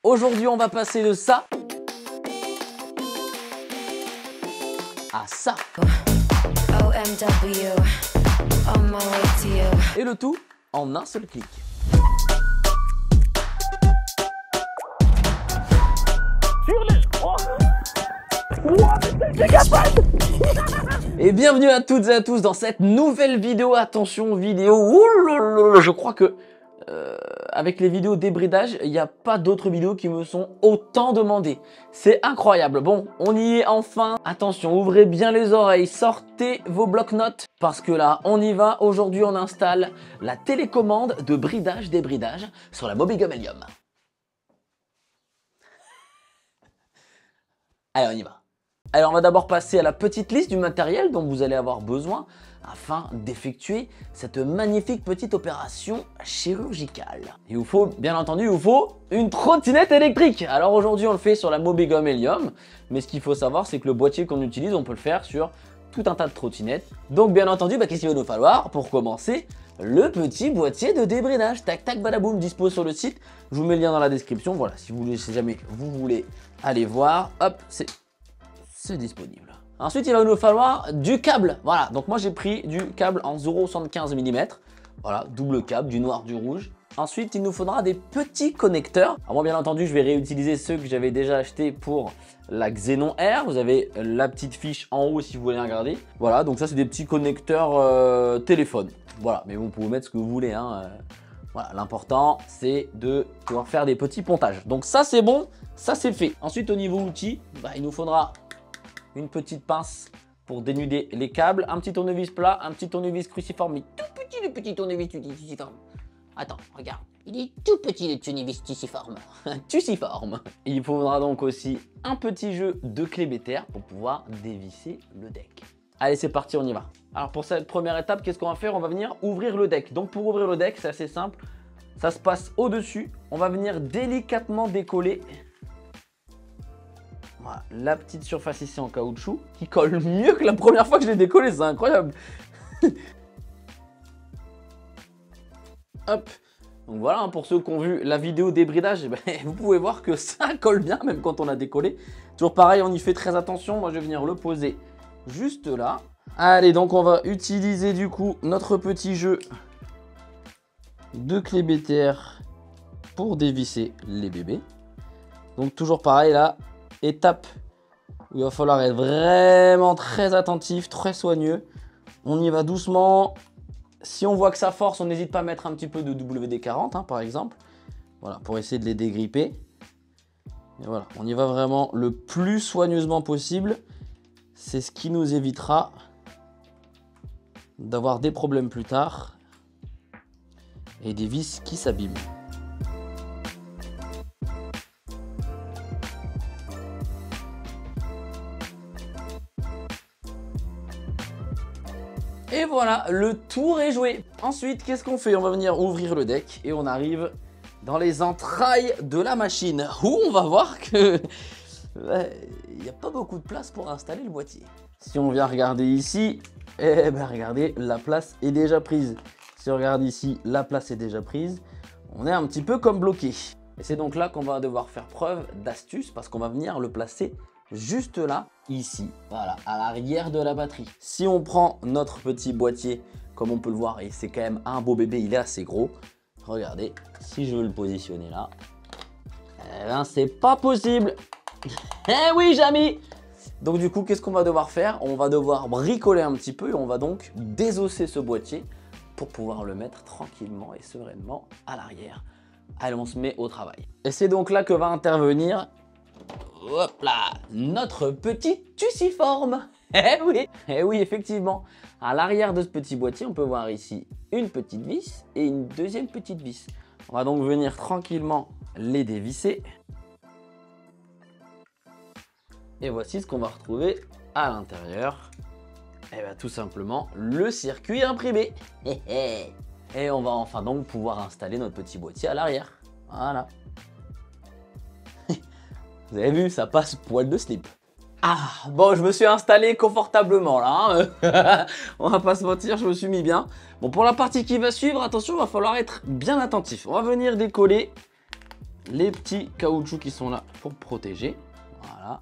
Aujourd'hui, on va passer de ça à ça. OMW, on my way to you. Et le tout en un seul clic. Et bienvenue à toutes et à tous dans cette nouvelle vidéo. Attention, vidéo. Ouh, je crois que avec les vidéos débridage, il n'y a pas d'autres vidéos qui me sont autant demandées. C'est incroyable. Bon, on y est enfin. Attention, ouvrez bien les oreilles, sortez vos blocs-notes parce que là, on y va. Aujourd'hui, on installe la télécommande de bridage débridage sur la Mobigun Helium. Allez, on y va. Alors, on va d'abord passer à la petite liste du matériel dont vous allez avoir besoin afin d'effectuer cette magnifique petite opération chirurgicale. Il vous faut, bien entendu, une trottinette électrique. Alors aujourd'hui, on le fait sur la Mobigun Helium, mais ce qu'il faut savoir, c'est que le boîtier qu'on utilise, on peut le faire sur tout un tas de trottinettes. Donc, bien entendu, qu'est-ce qu'il va nous falloir pour commencer? Le petit boîtier de débridage. Tac, tac, badaboum, dispo sur le site. Je vous mets le lien dans la description. Voilà, si vous voulez, si jamais vous voulez aller voir, hop, c'est disponible. Ensuite, il va nous falloir du câble. Voilà, donc moi j'ai pris du câble en 0,75 mm. Voilà, double câble, du noir, du rouge. Ensuite, il nous faudra des petits connecteurs. Alors moi, bien entendu, je vais réutiliser ceux que j'avais déjà achetés pour la Xenon R. Vous avez la petite fiche en haut si vous voulez regarder. Voilà, donc ça, c'est des petits connecteurs téléphone. Voilà, mais vous pouvez mettre ce que vous voulez. Voilà, l'important, c'est de pouvoir faire des petits pontages. Donc ça, c'est bon, ça, c'est fait. Ensuite, au niveau outils, il nous faudra une petite pince pour dénuder les câbles, un petit tournevis plat, un petit tournevis cruciforme, mais tout petit, le petit tournevis cruciforme. Attends, regarde, il est tout petit le tournevis cruciforme. Cruciforme. Il faudra donc aussi un petit jeu de clé béter pour pouvoir dévisser le deck. Allez, c'est parti, on y va. Alors pour cette première étape, qu'est-ce qu'on va faire? On va venir ouvrir le deck. Donc pour ouvrir le deck, c'est assez simple. Ça se passe au-dessus. On va venir délicatement décoller. Voilà, la petite surface ici en caoutchouc qui colle mieux que la première fois que je l'ai décollé, c'est incroyable. Hop. Donc voilà, pour ceux qui ont vu la vidéo débridage, vous pouvez voir que ça colle bien même quand on a décollé. Toujours pareil, on y fait très attention. Moi, je vais venir le poser juste là. Allez, donc on va utiliser du coup notre petit jeu de clé béter pour dévisser les bébés. Donc toujours pareil là. Étape où il va falloir être vraiment très attentif, très soigneux. On y va doucement. Si on voit que ça force, on n'hésite pas à mettre un petit peu de WD-40 par exemple. Voilà, pour essayer de les dégripper. Et voilà, on y va vraiment le plus soigneusement possible. C'est ce qui nous évitera d'avoir des problèmes plus tard et des vis qui s'abîment. Et voilà, le tour est joué. Ensuite, qu'est-ce qu'on fait? On va venir ouvrir le deck et on arrive dans les entrailles de la machine où on va voir que il n'y a pas beaucoup de place pour installer le boîtier. Si on vient regarder ici, regardez, la place est déjà prise. Si on regarde ici, la place est déjà prise. On est un petit peu comme bloqué. Et c'est donc là qu'on va devoir faire preuve d'astuce parce qu'on va venir le placer juste là, ici, voilà, à l'arrière de la batterie. Si on prend notre petit boîtier, comme on peut le voir, et c'est quand même un beau bébé, il est assez gros. Regardez, si je veux le positionner là, c'est pas possible. Eh oui, Jamy. Donc du coup, qu'est-ce qu'on va devoir faire? On va devoir bricoler un petit peu et on va donc désosser ce boîtier pour pouvoir le mettre tranquillement et sereinement à l'arrière. Allez, on se met au travail. Et c'est donc là que va intervenir, hop là, notre petit tuciforme. Eh oui, effectivement. À l'arrière de ce petit boîtier, on peut voir ici une petite vis et une deuxième petite vis. On va donc venir tranquillement les dévisser. Et voici ce qu'on va retrouver à l'intérieur. Et bien tout simplement le circuit imprimé. Et on va enfin donc pouvoir installer notre petit boîtier à l'arrière. Voilà. Vous avez vu, ça passe poil de slip. Ah, bon, je me suis installé confortablement là. On va pas se mentir, je me suis mis bien. Bon, pour la partie qui va suivre, attention, il va falloir être bien attentif. On va venir décoller les petits caoutchoucs qui sont là pour protéger. Voilà.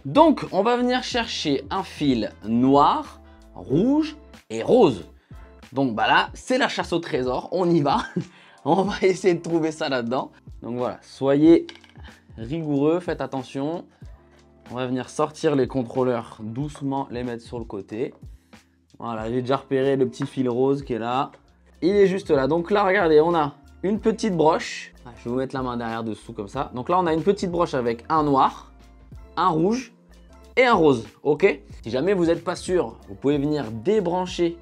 Donc, on va venir chercher un fil noir, rouge et rose. Donc, bah là, c'est la chasse au trésor. On y va. On va essayer de trouver ça là-dedans. Donc voilà, soyez rigoureux, faites attention. On va venir sortir les contrôleurs doucement, les mettre sur le côté. Voilà, j'ai déjà repéré le petit fil rose qui est là. Il est juste là. Donc là, regardez, on a une petite broche. Je vais vous mettre la main derrière dessous comme ça. Donc là, on a une petite broche avec un noir, un rouge et un rose. Ok? Si jamais vous n'êtes pas sûr, vous pouvez venir débrancher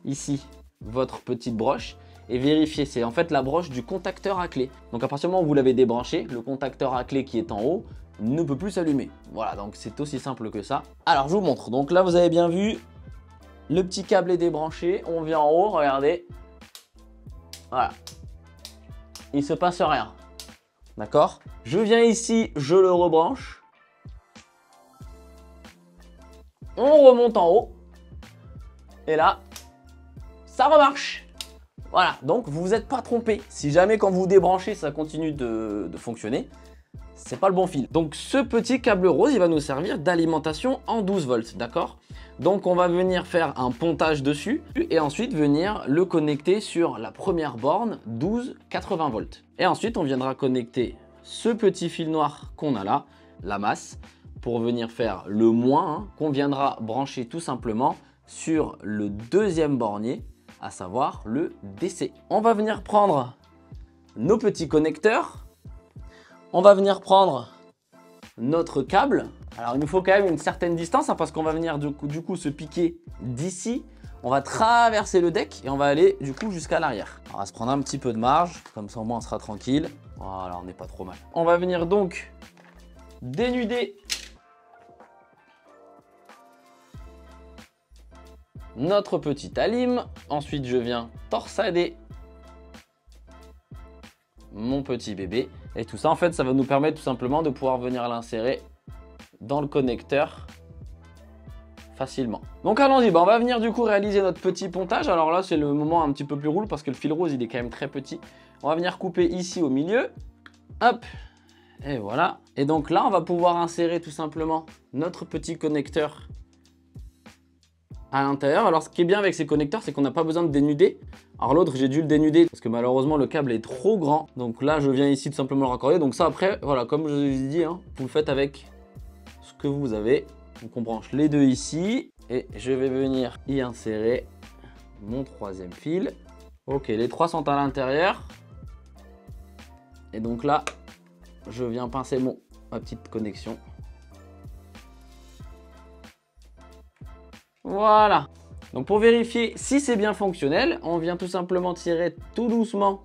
ici votre petite broche et vérifier. C'est en fait la broche du contacteur à clé. Donc à partir du moment où vous l'avez débranché, le contacteur à clé qui est en haut ne peut plus s'allumer. Voilà, donc c'est aussi simple que ça. Alors je vous montre. Donc là, vous avez bien vu, le petit câble est débranché. On vient en haut, regardez. Voilà. Il se passe rien. D'accord? Je viens ici, je le rebranche. On remonte en haut. Et là, ça remarche. Voilà, donc vous vous êtes pas trompé. Si jamais quand vous débranchez, ça continue de fonctionner, c'est pas le bon fil. Donc ce petit câble rose, il va nous servir d'alimentation en 12 volts, d'accord? Donc on va venir faire un pontage dessus et ensuite venir le connecter sur la première borne 12-80 volts. Et ensuite on viendra connecter ce petit fil noir qu'on a là, la masse, pour venir faire le moins qu'on viendra brancher tout simplement sur le deuxième bornier, à savoir le DC. On va venir prendre nos petits connecteurs. On va venir prendre notre câble. Alors, il nous faut quand même une certaine distance parce qu'on va venir du coup se piquer d'ici. On va traverser le deck et on va aller du coup jusqu'à l'arrière. On va se prendre un petit peu de marge, comme ça au moins on sera tranquille. Voilà, on n'est pas trop mal. On va venir donc dénuder notre petit alim. Ensuite, je viens torsader mon petit bébé. Et tout ça, en fait, ça va nous permettre tout simplement de pouvoir venir l'insérer dans le connecteur facilement. Donc allons-y, on va venir du coup réaliser notre petit pontage. Alors là, c'est le moment un petit peu plus roule parce que le fil rose, il est quand même très petit. On va venir couper ici au milieu. Hop, et voilà. Et donc là, on va pouvoir insérer tout simplement notre petit connecteur à l'intérieur. Alors ce qui est bien avec ces connecteurs, c'est qu'on n'a pas besoin de dénuder. Alors l'autre, j'ai dû le dénuder parce que malheureusement le câble est trop grand. Donc là, je viens ici tout simplement le raccorder. Donc ça après, voilà, comme je vous ai dit, vous le faites avec ce que vous avez. Donc on branche les deux ici et je vais venir y insérer mon troisième fil. Ok, les trois sont à l'intérieur. Et donc là, je viens pincer ma petite connexion. Voilà. Donc pour vérifier si c'est bien fonctionnel, on vient tout simplement tirer tout doucement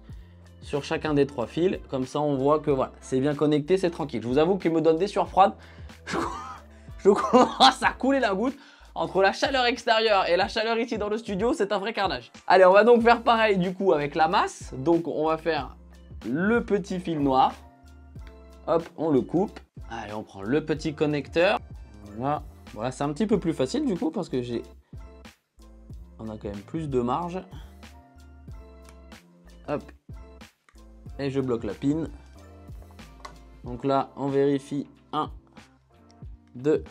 sur chacun des trois fils. Comme ça, on voit que voilà, c'est bien connecté, c'est tranquille. Je vous avoue qu'il me donne des sueurs froides. Je commence à couler la goutte. Entre la chaleur extérieure et la chaleur ici dans le studio, c'est un vrai carnage. Allez, on va donc faire pareil du coup avec la masse. Donc on va faire le petit fil noir. Hop, on le coupe. Allez, on prend le petit connecteur. Voilà. Voilà, c'est un petit peu plus facile du coup parce que on a quand même plus de marge. Hop. Et je bloque la pin. Donc là, on vérifie 1, 2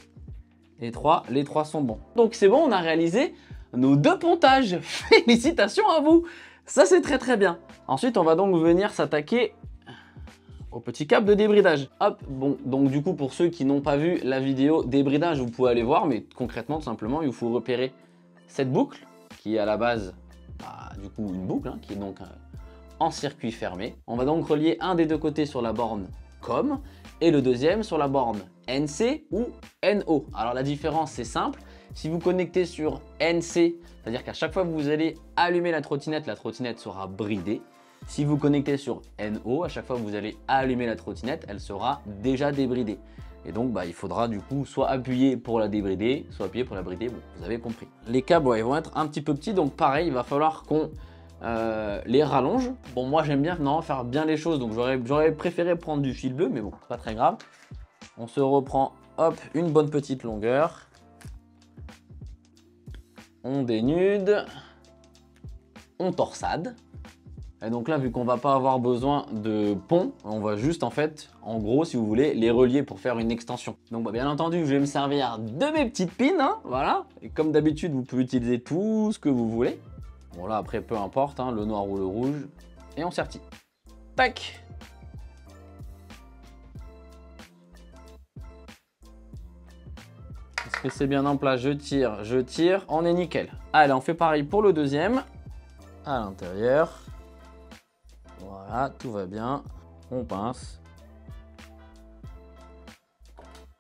et 3. Les 3 sont bons. Donc c'est bon, on a réalisé nos 2 pontages. Félicitations à vous. Ça, c'est très très bien. Ensuite, on va donc venir s'attaquer au petit câble de débridage. Hop, bon, donc du coup, pour ceux qui n'ont pas vu la vidéo débridage, vous pouvez aller voir, mais concrètement, tout simplement, il faut repérer cette boucle, qui est à la base, du coup, une boucle, qui est donc en circuit fermé. On va donc relier un des deux côtés sur la borne COM, et le deuxième sur la borne NC ou NO. Alors la différence, c'est simple. Si vous connectez sur NC, c'est-à-dire qu'à chaque fois que vous allez allumer la trottinette sera bridée. Si vous connectez sur NO, à chaque fois que vous allez allumer la trottinette, elle sera déjà débridée. Et donc, il faudra du coup soit appuyer pour la débrider, soit appuyer pour la brider. Bon, vous avez compris. Les câbles, ils vont être un petit peu petits, donc pareil, il va falloir qu'on les rallonge. Bon, moi, j'aime bien faire bien les choses, donc j'aurais préféré prendre du fil bleu, mais bon, c'est pas très grave. On se reprend, hop, une bonne petite longueur. On dénude. On torsade. Et donc là, vu qu'on va pas avoir besoin de pont, on va juste en fait, en gros, si vous voulez, les relier pour faire une extension. Donc bah, bien entendu, je vais me servir de mes petites pins, hein, voilà. Et comme d'habitude, vous pouvez utiliser tout ce que vous voulez. Bon là, après, peu importe, hein, le noir ou le rouge. Et on sertit. Tac. Est-ce que c'est bien en place? Je tire, on est nickel. Allez, on fait pareil pour le deuxième. À l'intérieur. Voilà, tout va bien. On pince.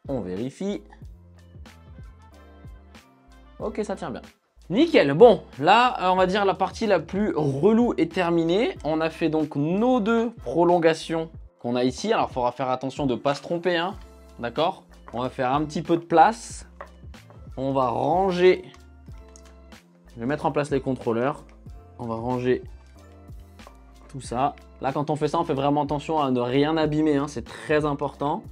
On vérifie. Ok, ça tient bien. Nickel. Bon, là, on va dire la partie la plus relou est terminée. On a fait donc nos deux prolongations qu'on a ici. Alors, il faudra faire attention de ne pas se tromper, hein. D'accord? On va faire un petit peu de place. On va ranger. Je vais mettre en place les contrôleurs. On va ranger tout ça. Là, quand on fait ça, on fait vraiment attention à ne rien abîmer, hein. C'est très important.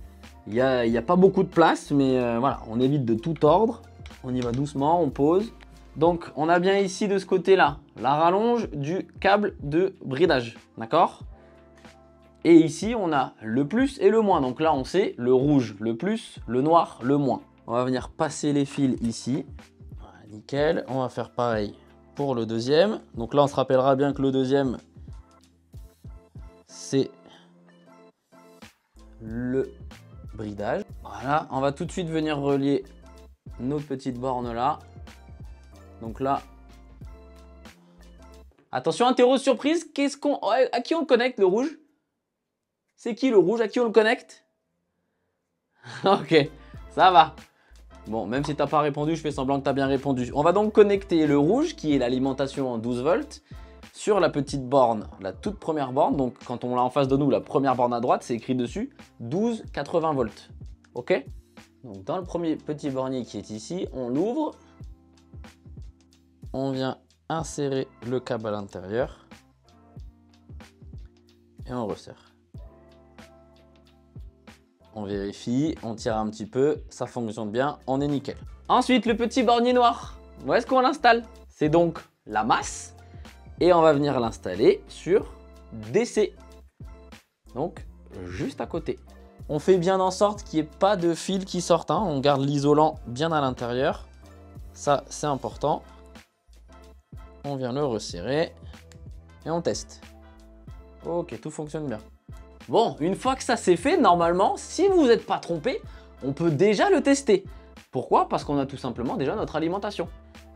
Il n'y a pas beaucoup de place, mais voilà, on évite de tout tordre. On y va doucement, on pose. Donc, on a bien ici de ce côté-là la rallonge du câble de bridage, d'accord? Et ici, on a le plus et le moins. Donc là, on sait le rouge, le plus, le noir, le moins. On va venir passer les fils ici. Voilà, nickel. On va faire pareil pour le deuxième. Donc là, on se rappellera bien que le deuxième, c'est le bridage. Voilà, on va tout de suite venir relier nos petites bornes là. Donc là, attention, interro surprise, à qui on le connecte le rouge? C'est qui le rouge? À qui on le connecte? Ok, ça va. Bon, même si tu n'as pas répondu, je fais semblant que tu as bien répondu. On va donc connecter le rouge, qui est l'alimentation en 12 volts, sur la petite borne, la toute première borne. Donc, quand on l'a en face de nous, la première borne à droite, c'est écrit dessus 12,80 volts. Ok? Donc, dans le premier petit bornier qui est ici, on l'ouvre. On vient insérer le câble à l'intérieur. Et on resserre. On vérifie, on tire un petit peu, ça fonctionne bien, on est nickel. Ensuite, le petit bornier noir, où est-ce qu'on l'installe? C'est donc la masse et on va venir l'installer sur DC. Donc, juste à côté. On fait bien en sorte qu'il n'y ait pas de fil qui sortent, hein. On garde l'isolant bien à l'intérieur. Ça, c'est important. On vient le resserrer et on teste. Ok, tout fonctionne bien. Bon, une fois que ça c'est fait, normalement, si vous n'êtes pas trompé, on peut déjà le tester. Pourquoi? Parce qu'on a tout simplement déjà notre alimentation.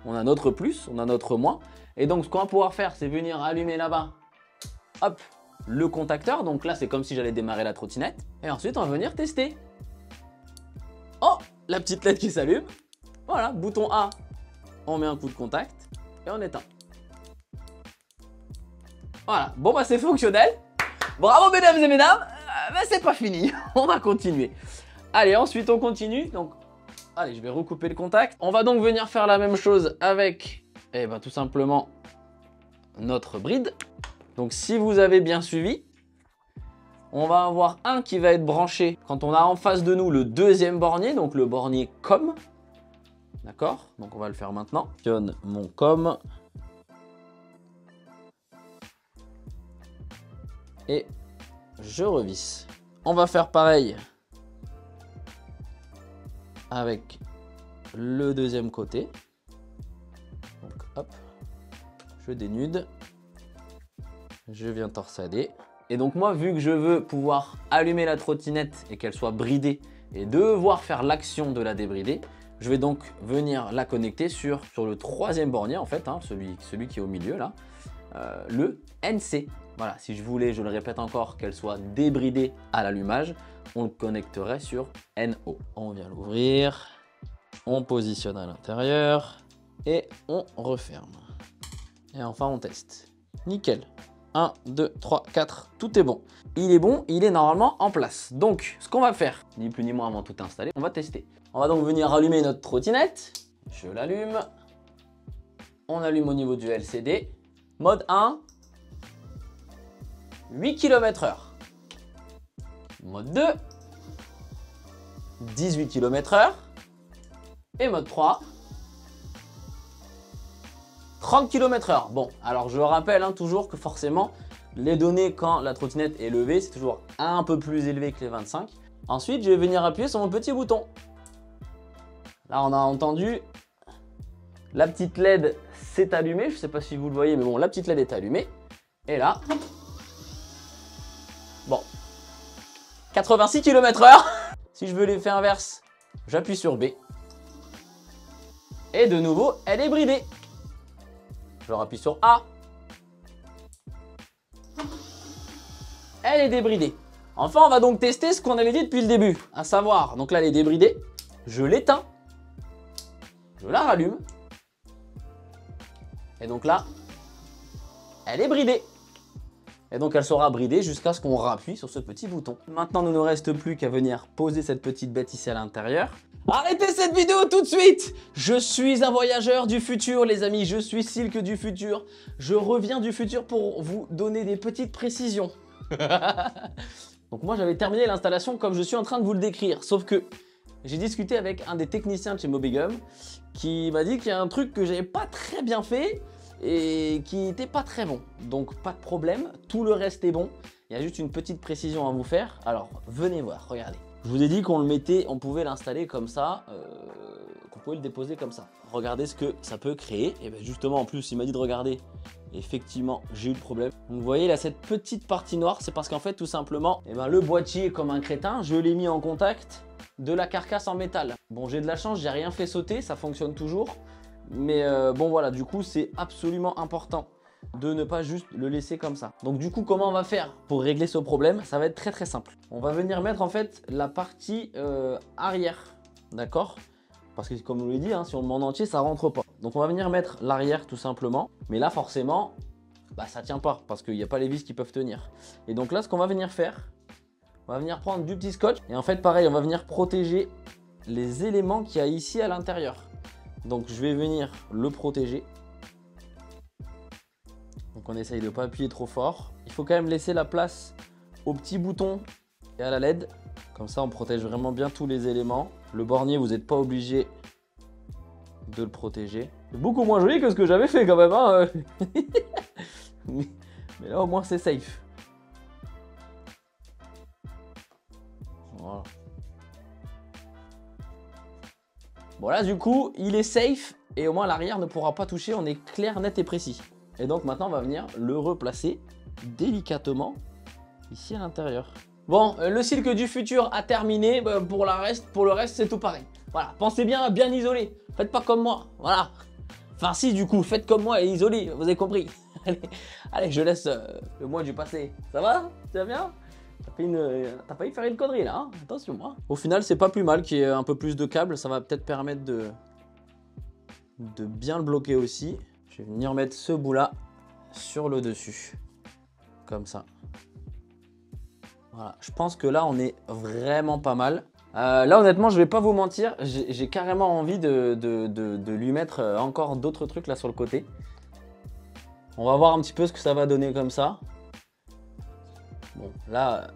On a notre plus, on a notre moins. Et donc, ce qu'on va pouvoir faire, c'est venir allumer là-bas, hop, le contacteur. Donc là, c'est comme si j'allais démarrer la trottinette. Et ensuite, on va venir tester. Oh, la petite LED qui s'allume. Voilà, bouton A, on met un coup de contact et on éteint. Voilà, bon bah c'est fonctionnel. Bravo mesdames et mesdames, mais c'est pas fini, on va continuer. Allez, ensuite on continue. Donc, allez, je vais recouper le contact. On va donc venir faire la même chose avec, tout simplement, notre bride. Donc si vous avez bien suivi, on va avoir un qui va être branché quand on a en face de nous le deuxième bornier, donc le bornier COM. D'accord? Donc on va le faire maintenant. Je donne mon COM. Et je revisse. On va faire pareil avec le deuxième côté. Donc hop, je dénude. Je viens torsader. Et donc moi, vu que je veux pouvoir allumer la trottinette et qu'elle soit bridée et devoir faire l'action de la débrider, je vais donc venir la connecter sur le troisième bornier en fait, hein, celui qui est au milieu là, le NC. Voilà, si je voulais, je le répète encore, qu'elle soit débridée à l'allumage, on le connecterait sur NO. On vient l'ouvrir, on positionne à l'intérieur et on referme. Et enfin, on teste. Nickel. 1, 2, 3, 4, tout est bon. Il est bon, il est normalement en place. Donc, ce qu'on va faire, ni plus ni moins avant tout installer, on va tester. On va donc venir allumer notre trottinette. Je l'allume. On allume au niveau du LCD. Mode 1. 8 km/h. Mode 2, 18 km/h. Et mode 3, 30 km/h. Bon, alors je rappelle toujours que forcément, les données quand la trottinette est levée, c'est toujours un peu plus élevé que les 25. Ensuite, je vais venir appuyer sur mon petit bouton. Là, on a entendu, la petite LED s'est allumée. Je ne sais pas si vous le voyez, mais bon, la petite LED est allumée. Et là, bon, 86 km/h. Si je veux l'effet inverse, j'appuie sur B. Et de nouveau, elle est bridée. Je rappuie sur A. Elle est débridée. Enfin, on va donc tester ce qu'on avait dit depuis le début. À savoir, donc là, elle est débridée. Je l'éteins. Je la rallume. Et donc là, elle est bridée. Et donc elle sera bridée jusqu'à ce qu'on rappuie sur ce petit bouton. Maintenant, il ne nous reste plus qu'à venir poser cette petite bête ici à l'intérieur. Arrêtez cette vidéo tout de suite! Je suis un voyageur du futur, les amis. Je suis Silk du futur. Je reviens du futur pour vous donner des petites précisions. Donc moi, j'avais terminé l'installation comme je suis en train de vous le décrire. Sauf que j'ai discuté avec un des techniciens de chez Mobigum qui m'a dit qu'il y a un truc que j'avais pas très bien fait et qui n'était pas très bon. Donc pas de problème, tout le reste est bon. Il y a juste une petite précision à vous faire. Alors venez voir, regardez. Je vous ai dit qu'on le mettait, on pouvait l'installer comme ça, qu'on pouvait le déposer comme ça. Regardez ce que ça peut créer. Et bien justement en plus il m'a dit de regarder. Effectivement j'ai eu le problème. Donc vous voyez là cette petite partie noire, c'est parce qu'en fait tout simplement le boîtier comme un crétin, je l'ai mis en contact de la carcasse en métal. Bon, j'ai de la chance, j'ai rien fait sauter, ça fonctionne toujours. Mais bon voilà, du coup c'est absolument important de ne pas juste le laisser comme ça. Donc du coup, comment on va faire pour régler ce problème? Ça va être très très simple. On va venir mettre en fait la partie arrière, d'accord? Parce que comme je vous l'ai dit, hein, si on le met en entier, ça rentre pas. Donc on va venir mettre l'arrière tout simplement. Mais là forcément, ça tient pas parce qu'il n'y a pas les vis qui peuvent tenir. Et donc là, ce qu'on va venir faire, on va venir prendre du petit scotch. Et en fait, pareil, on va venir protéger les éléments qu'il y a ici à l'intérieur. Donc je vais venir le protéger. Donc on essaye de ne pas appuyer trop fort. Il faut quand même laisser la place au petit bouton et à la LED. Comme ça, on protège vraiment bien tous les éléments. Le bornier, vous n'êtes pas obligé de le protéger. C'est beaucoup moins joli que ce que j'avais fait quand même. Hein. Mais là, au moins, c'est safe. Voilà. Bon là, du coup, il est safe et au moins l'arrière ne pourra pas toucher. On est clair, net et précis. Et donc maintenant, on va venir le replacer délicatement ici à l'intérieur. Bon, le Silk du futur a terminé. Pour le reste, c'est tout pareil. Voilà, pensez bien à bien isoler. Faites pas comme moi. Voilà. Enfin si, du coup, faites comme moi et isolez. Vous avez compris. Allez, je laisse le moi du passé. Ça va? Tu vas bien? T'as failli faire une connerie là, hein? Attention. Hein. Au final, c'est pas plus mal qu'il y ait un peu plus de câbles. Ça va peut-être permettre de bien le bloquer aussi. Je vais venir mettre ce bout là sur le dessus. Comme ça. Voilà, je pense que là, on est vraiment pas mal. Là, honnêtement, je vais pas vous mentir. J'ai carrément envie de lui mettre encore d'autres trucs là sur le côté. On va voir un petit peu ce que ça va donner comme ça. Bon, là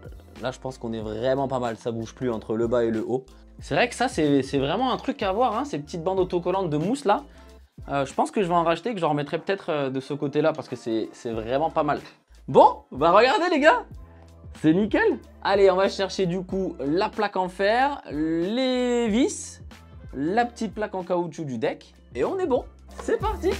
je pense qu'on est vraiment pas mal. Ça bouge plus entre le bas et le haut. C'est vrai que ça, c'est vraiment un truc à voir, hein, ces petites bandes autocollantes de mousse là. Je pense que je vais en racheter, que je remettrai peut-être de ce côté-là parce que c'est vraiment pas mal. Bon, regardez les gars, c'est nickel. Allez, on va chercher du coup la plaque en fer, les vis, la petite plaque en caoutchouc du deck et on est bon. C'est parti.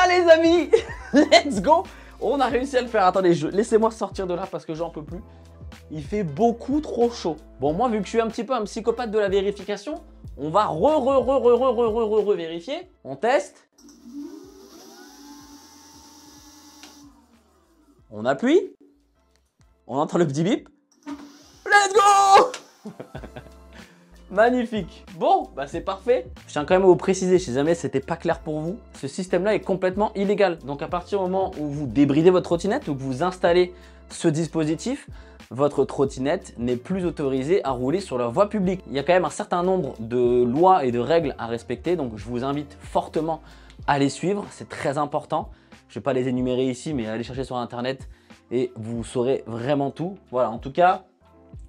Les amis, let's go. On a réussi à le faire. Attendez, laissez-moi sortir de là parce que j'en peux plus. Il fait beaucoup trop chaud. Bon, moi, vu que je suis un petit peu un psychopathe de la vérification, on va vérifier. On teste. On appuie. On entend le petit bip. Let's go. Magnifique. Bon, c'est parfait. Je tiens quand même à vous préciser, si jamais c'était pas clair pour vous, ce système-là est complètement illégal. Donc à partir du moment où vous débridez votre trottinette ou que vous installez ce dispositif, votre trottinette n'est plus autorisée à rouler sur la voie publique. Il y a quand même un certain nombre de lois et de règles à respecter, donc je vous invite fortement à les suivre, c'est très important. Je ne vais pas les énumérer ici, mais allez chercher sur internet et vous saurez vraiment tout. Voilà, en tout cas,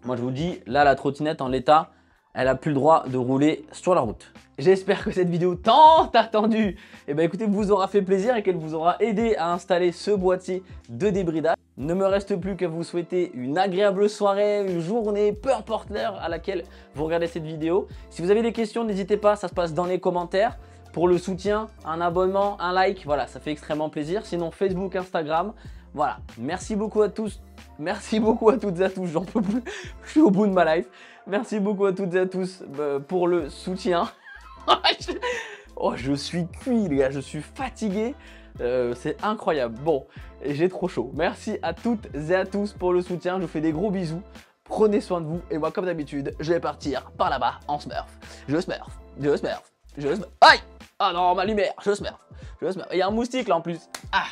moi je vous dis, là la trottinette en l'état, elle a plus le droit de rouler sur la route. J'espère que cette vidéo tant attendue, écoutez, vous aura fait plaisir et qu'elle vous aura aidé à installer ce boîtier de débridage. Ne me reste plus qu'à vous souhaiter une agréable soirée, une journée, peu importe l'heure à laquelle vous regardez cette vidéo. Si vous avez des questions, n'hésitez pas, ça se passe dans les commentaires. Pour le soutien, un abonnement, un like, voilà, ça fait extrêmement plaisir. Sinon, Facebook, Instagram, voilà. Merci beaucoup à tous. Merci beaucoup à toutes et à tous, j'en peux plus, je suis au bout de ma life. Merci beaucoup à toutes et à tous pour le soutien. Oh, je suis cuit les gars, je suis fatigué, c'est incroyable. Bon, j'ai trop chaud. Merci à toutes et à tous pour le soutien, je vous fais des gros bisous. Prenez soin de vous et moi comme d'habitude, je vais partir par là-bas en smurf. Je smurf, je smurf, je smurf. Aïe! Ah non, ma lumière, je smurf, je smurf. Il y a un moustique là en plus. Ah!